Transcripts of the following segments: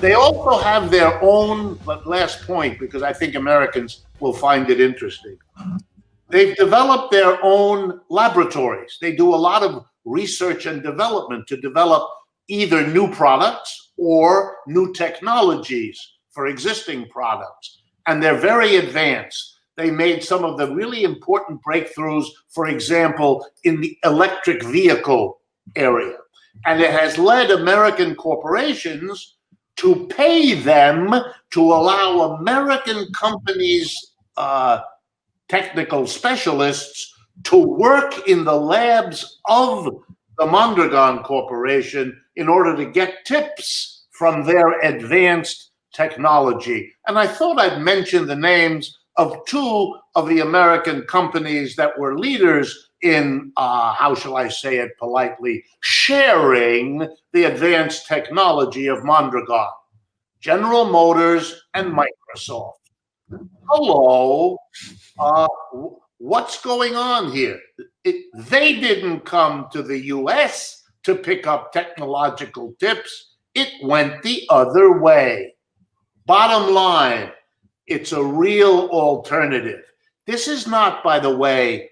They also have their own, but last point, because I think Americans will find it interesting. They've developed their own laboratories. They do a lot of research and development to develop either new products or new technologies for existing products. And they're very advanced. They made some of the really important breakthroughs, for example, in the electric vehicle area. And it has led American corporations to pay them to allow American companies, technical specialists, to work in the labs of the Mondragon Corporation in order to get tips from their advanced technology. And I thought I'd mention the names of two of the American companies that were leaders in, how shall I say it politely, sharing the advanced technology of Mondragon: General Motors and Microsoft. Hello, what's going on here? They didn't come to the US to pick up technological tips. It went the other way. Bottom line, it's a real alternative. This is not, by the way,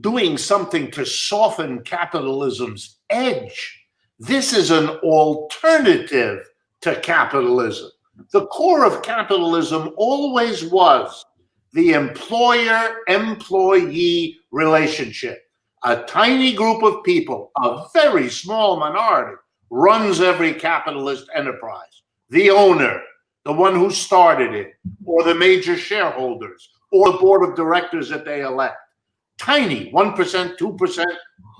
doing something to soften capitalism's edge. This is an alternative to capitalism. The core of capitalism always was the employer-employee relationship. A tiny group of people, a very small minority, runs every capitalist enterprise. The owner, the one who started it, or the major shareholders, or the board of directors that they elect. Tiny, 1%, 2%,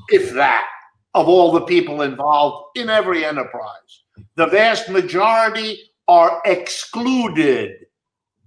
if that, of all the people involved in every enterprise. The vast majority are excluded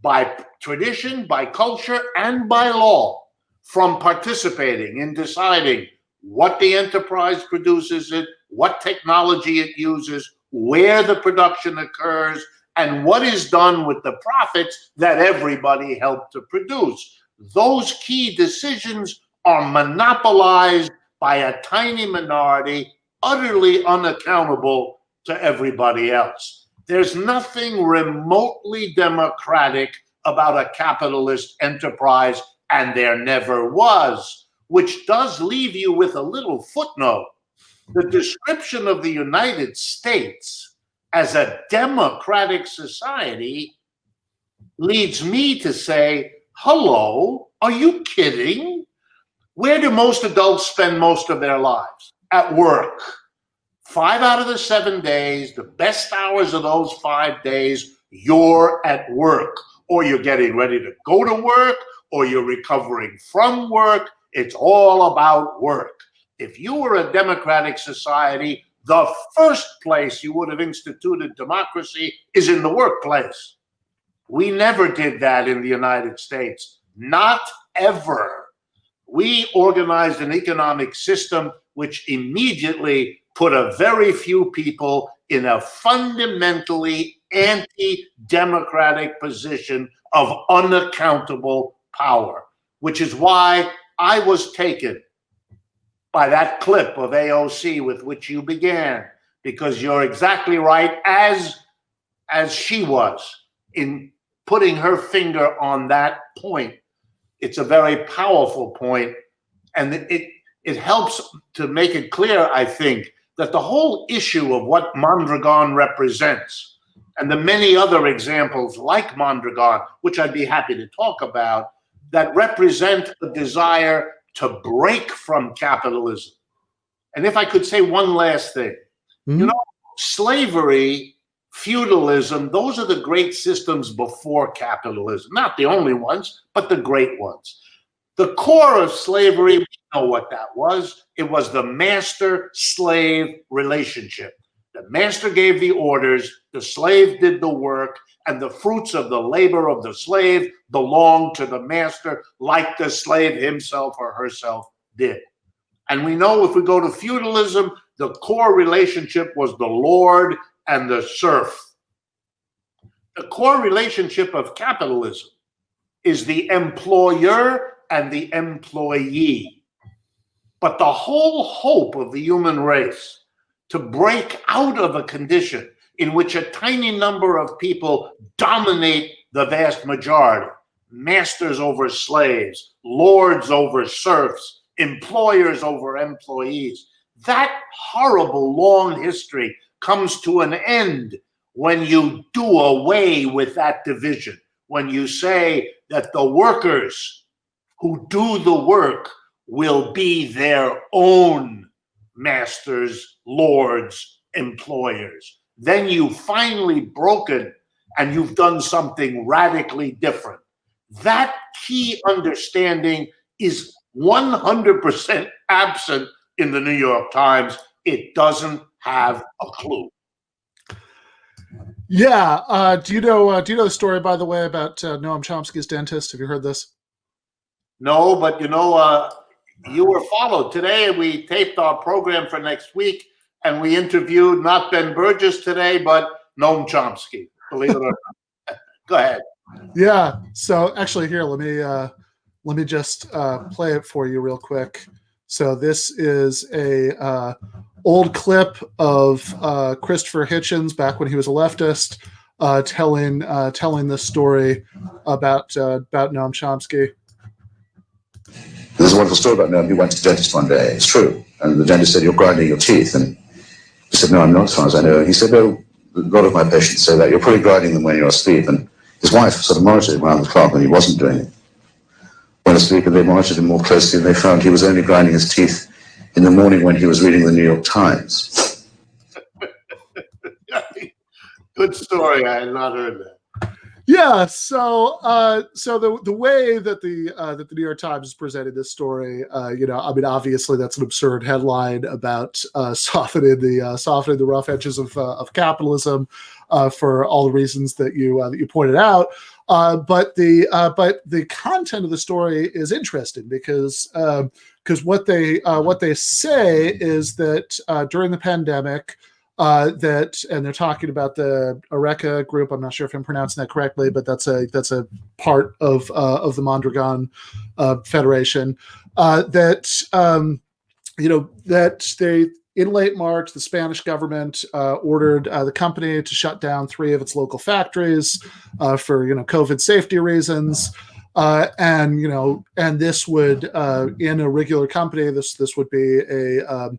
by tradition, by culture, and by law from participating in deciding what the enterprise produces, what technology it uses, where the production occurs, and what is done with the profits that everybody helped to produce. Those key decisions are monopolized by a tiny minority, utterly unaccountable to everybody else. There's nothing remotely democratic about a capitalist enterprise, and there never was, which does leave you with a little footnote. The description of the United States as a democratic society leads me to say, hello, are you kidding? Where do most adults spend most of their lives? At work. 5 out of the 7 days, the best hours of those 5 days, you're at work, or you're getting ready to go to work, or you're recovering from work. It's all about work. If you were a democratic society, the first place you would have instituted democracy is in the workplace. We never did that in the United States. Not ever. We organized an economic system which immediately put a very few people in a fundamentally anti-democratic position of unaccountable power, which is why I was taken by that clip of AOC with which you began, because you're exactly right, as she was, in putting her finger on that point. It's a very powerful point, and it helps to make it clear, I think, that the whole issue of what Mondragon represents, and the many other examples like Mondragon, which I'd be happy to talk about, that represent a desire to break from capitalism. And if I could say one last thing, you know, slavery, feudalism, those are the great systems before capitalism. Not the only ones, but the great ones. The core of slavery, we know what that was. It was the master-slave relationship. The master gave the orders, the slave did the work, and the fruits of the labor of the slave belonged to the master, like the slave himself or herself did. And we know if we go to feudalism, the core relationship was the lord and the serf. The core relationship of capitalism is the employer and the employee. But the whole hope of the human race to break out of a condition in which a tiny number of people dominate the vast majority. Masters over slaves, lords over serfs, employers over employees. That horrible long history comes to an end when you do away with that division, when you say that the workers who do the work will be their own masters, lords, employers. Then you've finally broken and you've done something radically different. That key understanding is 100% absent in the New York Times. It doesn't have a clue. Yeah. Do you know the story, by the way, about Noam Chomsky's dentist? Have you heard this? No, but you were followed. Today we taped our program for next week, and we interviewed not Ben Burgis today, but Noam Chomsky. Believe it or not. Go ahead. Yeah. So actually, here, let me just play it for you real quick. So this is a old clip of Christopher Hitchens back when he was a leftist, telling this story about Noam Chomsky. There's a wonderful story about Noam. He went to the dentist one day. It's true. And the dentist said, "You're grinding your teeth." And he said, "No, I'm not, as far as I know." He said, "No, a lot of my patients say that. You're probably grinding them when you're asleep." And his wife sort of monitored him around the clock when he wasn't doing it. When asleep, and they monitored him more closely, and they found he was only grinding his teeth in the morning when he was reading the New York Times. Good story. I had not heard that. Yeah, so the way that the New York Times presented this story, obviously that's an absurd headline about softening the rough edges of capitalism for all the reasons that you pointed out. But the content of the story is interesting because what they say is that during the pandemic. And they're talking about the Eureka group. I'm not sure if I'm pronouncing that correctly, but that's a part of the Mondragon Federation. That they in late March, the Spanish government ordered the company to shut down 3 of its local factories for COVID safety reasons. And this would in a regular company, this would be a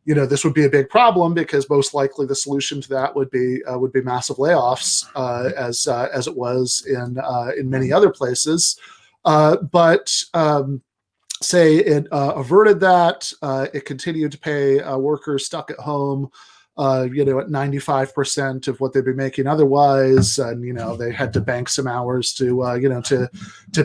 this would be a big problem because most likely the solution to that would be massive layoffs, as it was in many other places. But say it averted that. It continued to pay workers stuck at home, at 95% of what they'd be making otherwise, and they had to bank some hours to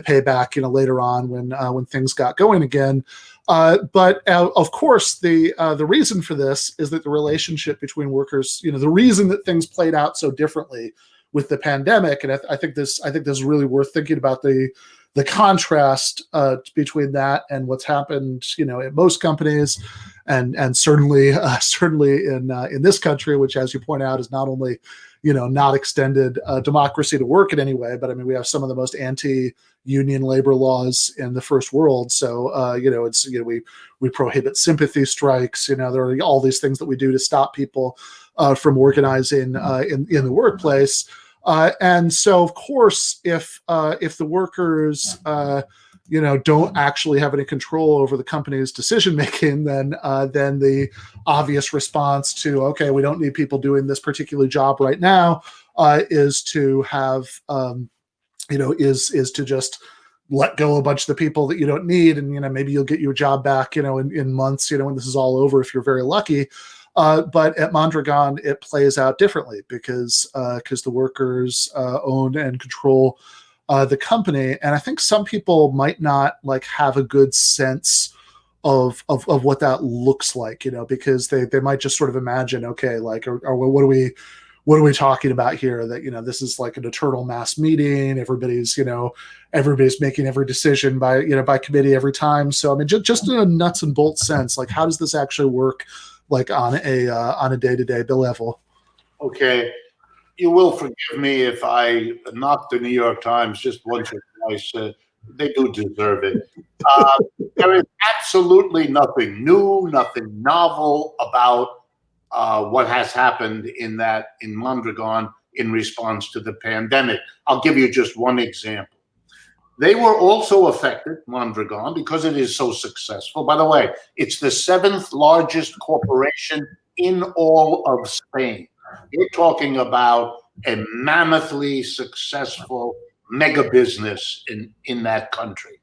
pay back later on when things got going again. But of course, the reason for this is that the relationship between workers, the reason that things played out so differently with the pandemic, and I think this is really worth thinking about the contrast between that and what's happened, in most companies, and certainly in this country, which, as you point out, is not only not extended democracy to work in any way, but I mean we have some of the most anti-union labor laws in the first world. So we prohibit sympathy strikes. There are all these things that we do to stop people from organizing in the workplace. And so, of course, if the workers don't actually have any control over the company's decision making, then the obvious response to, okay, we don't need people doing this particular job right now, is to have is to just let go a bunch of the people that you don't need, and maybe you'll get your job back in months, when this is all over, if you're very lucky. But at Mondragon, it plays out differently because the workers own and control the company, and I think some people might not have a good sense of what that looks like, because they might just sort of imagine, okay, or what are we talking about here? That this is like an eternal mass meeting. Everybody's making every decision by committee every time. So I mean, just in a nuts and bolts sense, how does this actually work? On a day-to-day level. Okay, you will forgive me if I knock the New York Times just once or twice. They do deserve it. There is absolutely nothing new, nothing novel about what has happened in Mondragon in response to the pandemic. I'll give you just one example. They were also affected, Mondragon, because it is so successful. By the way, it's the 7th largest corporation in all of Spain. You're talking about a mammothly successful mega business in that country.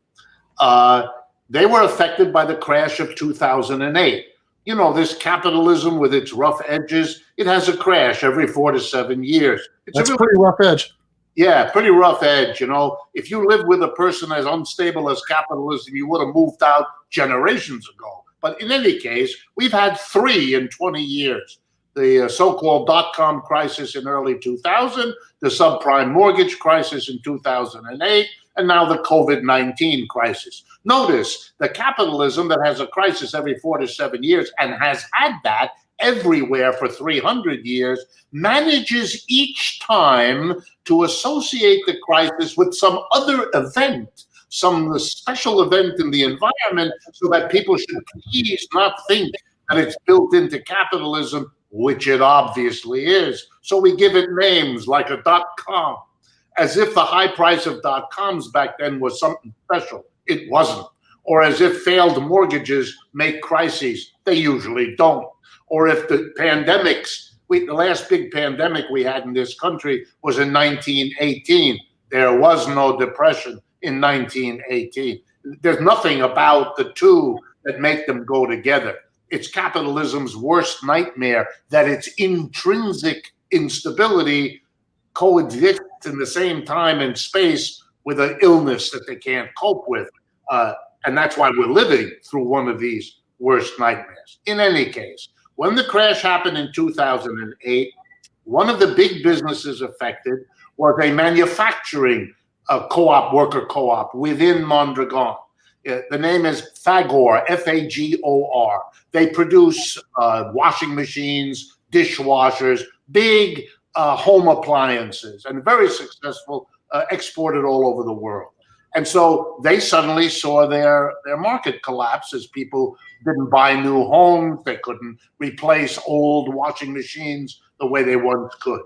They were affected by the crash of 2008. You know, this capitalism with its rough edges, it has a crash every 4 to 7 years. That's a pretty rough edge. Yeah, pretty rough edge. You know, if you live with a person as unstable as capitalism, you would have moved out generations ago. But in any case, we've had 3 in 20 years. The so-called dot-com crisis in early 2000, the subprime mortgage crisis in 2008, and now the COVID-19 crisis. Notice the capitalism that has a crisis every 4 to 7 years and has had that everywhere for 300 years manages each time to associate the crisis with some other event, some special event in the environment, so that people should please not think that it's built into capitalism, which it obviously is. So we give it names like a .com, as if the high price of .coms back then was something special. It wasn't. Or as if failed mortgages make crises. They usually don't. Or if the pandemics, the last big pandemic we had in this country was in 1918. There was no depression in 1918. There's nothing about the two that make them go together. It's capitalism's worst nightmare that its intrinsic instability coexists in the same time and space with an illness that they can't cope with. And that's why we're living through one of these worst nightmares. In any case, when the crash happened in 2008, one of the big businesses affected was a manufacturing co-op, worker co-op within Mondragon. The name is Fagor, F-A-G-O-R. They produce washing machines, dishwashers, big home appliances, and very successful, exported all over the world. And so they suddenly saw their market collapse as people didn't buy new homes. They couldn't replace old washing machines the way they once could.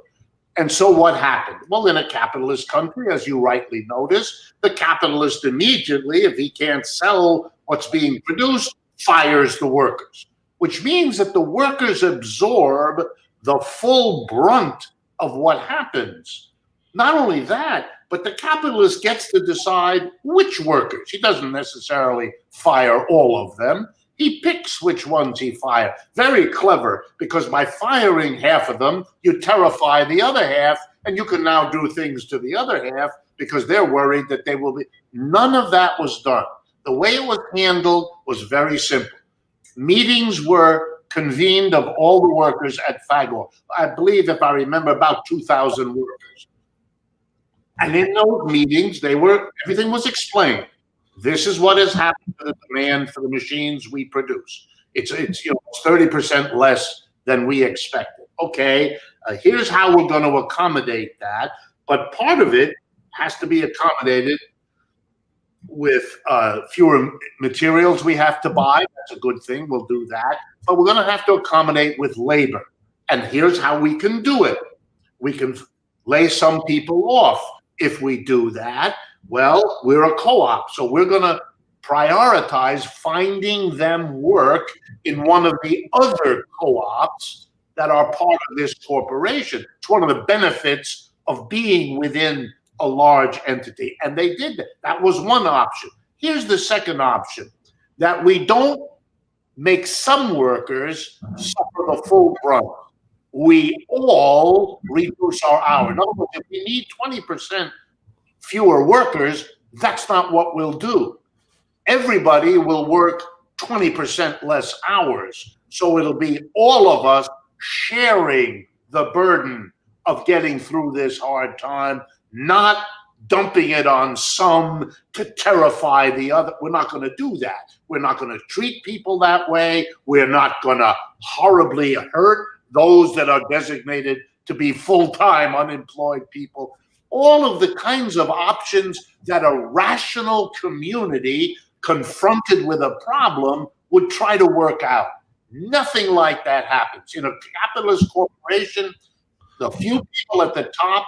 And so what happened? Well, in a capitalist country, as you rightly notice, the capitalist immediately, if he can't sell what's being produced, fires the workers, which means that the workers absorb the full brunt of what happens. Not only that, but the capitalist gets to decide which workers. He doesn't necessarily fire all of them. He picks which ones he fires. Very clever, because by firing half of them, you terrify the other half, and you can now do things to the other half because they're worried that they will be. None of that was done. The way it was handled was very simple. Meetings were convened of all the workers at Fagor. I believe, if I remember, about 2,000 workers. And in those meetings, everything was explained. This is what has happened to the demand for the machines we produce. It's 30% less than we expected. Okay, here's how we're going to accommodate that. But part of it has to be accommodated with fewer materials we have to buy. That's a good thing. We'll do that. But we're going to have to accommodate with labor. And here's how we can do it. We can lay some people off. If we do that, well, we're a co-op, so we're going to prioritize finding them work in one of the other co-ops that are part of this corporation. It's one of the benefits of being within a large entity. And they did that. That was one option. Here's the second option, that we don't make some workers suffer the full brunt. We all reduce our hours. In other words, if we need 20% fewer workers, that's not what we'll do. Everybody will work 20% less hours. So it'll be all of us sharing the burden of getting through this hard time, not dumping it on some to terrify the other. We're not going to do that. We're not going to treat people that way. We're not going to horribly hurt those that are designated to be full-time unemployed people. All of the kinds of options that a rational community confronted with a problem would try to work out. Nothing like that happens. In a capitalist corporation, the few people at the top,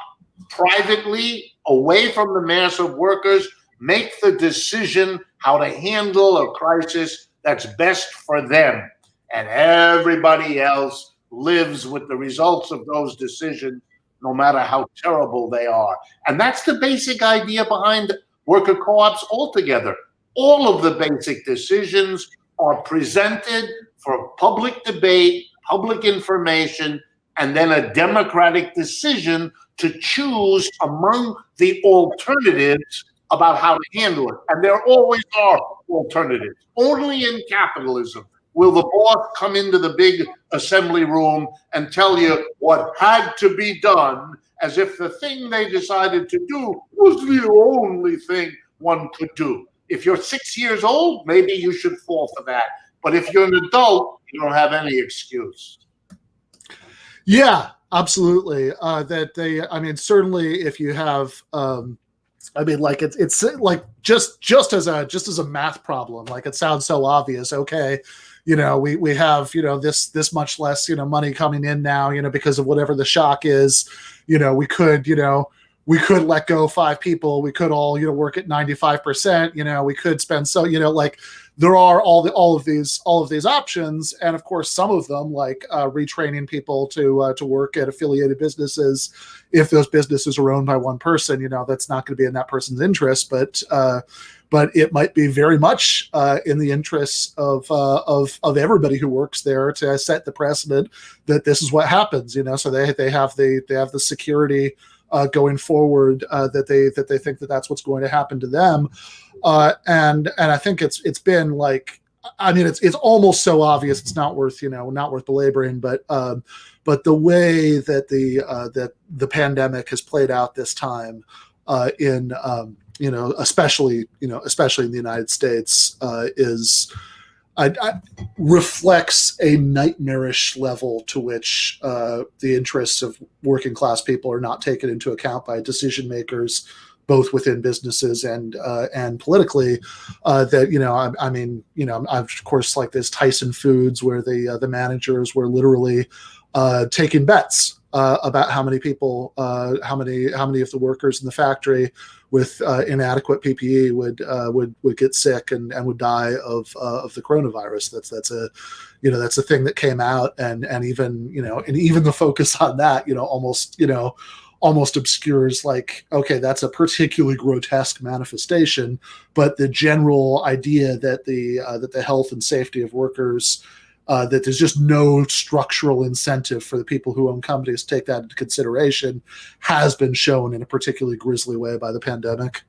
privately, away from the mass of workers, make the decision how to handle a crisis that's best for them. And everybody else lives with the results of those decisions, no matter how terrible they are. And that's the basic idea behind worker co-ops altogether. All of the basic decisions are presented for public debate, public information, and then a democratic decision to choose among the alternatives about how to handle it. And there always are alternatives. Only in capitalism will the boss come into the big assembly room and tell you what had to be done, as if the thing they decided to do was the only thing one could do. If you're 6 years old, maybe you should fall for that. But if you're an adult, you don't have any excuse. Yeah, absolutely. Certainly if you have, it's like just as a math problem, like it sounds so obvious. Okay, we have, this much less, money coming in now, because of whatever the shock is, we could let go 5 people. We could all, work at 95%. We could spend there are all of these options, and of course some of them, like retraining people to work at affiliated businesses. If those businesses are owned by one person, that's not going to be in that person's interest, but it might be very much in the interests of everybody who works there to set the precedent that this is what happens. So they have the security going forward that they think that that's what's going to happen to them, and I think it's been like, it's almost so obvious it's not worth belaboring, but the way that the pandemic has played out this time in especially in the United States reflects a nightmarish level to which the interests of working class people are not taken into account by decision makers, both within businesses and politically. Of course, like this Tyson Foods, where the managers were literally taking bets about how many people, how many of the workers in the factory with inadequate PPE would get sick and would die of the coronavirus. That's a thing that came out, and even the focus on that almost obscures, like, okay, that's a particularly grotesque manifestation, but the general idea that the health and safety of workers, that there's just no structural incentive for the people who own companies to take that into consideration, has been shown in a particularly grisly way by the pandemic.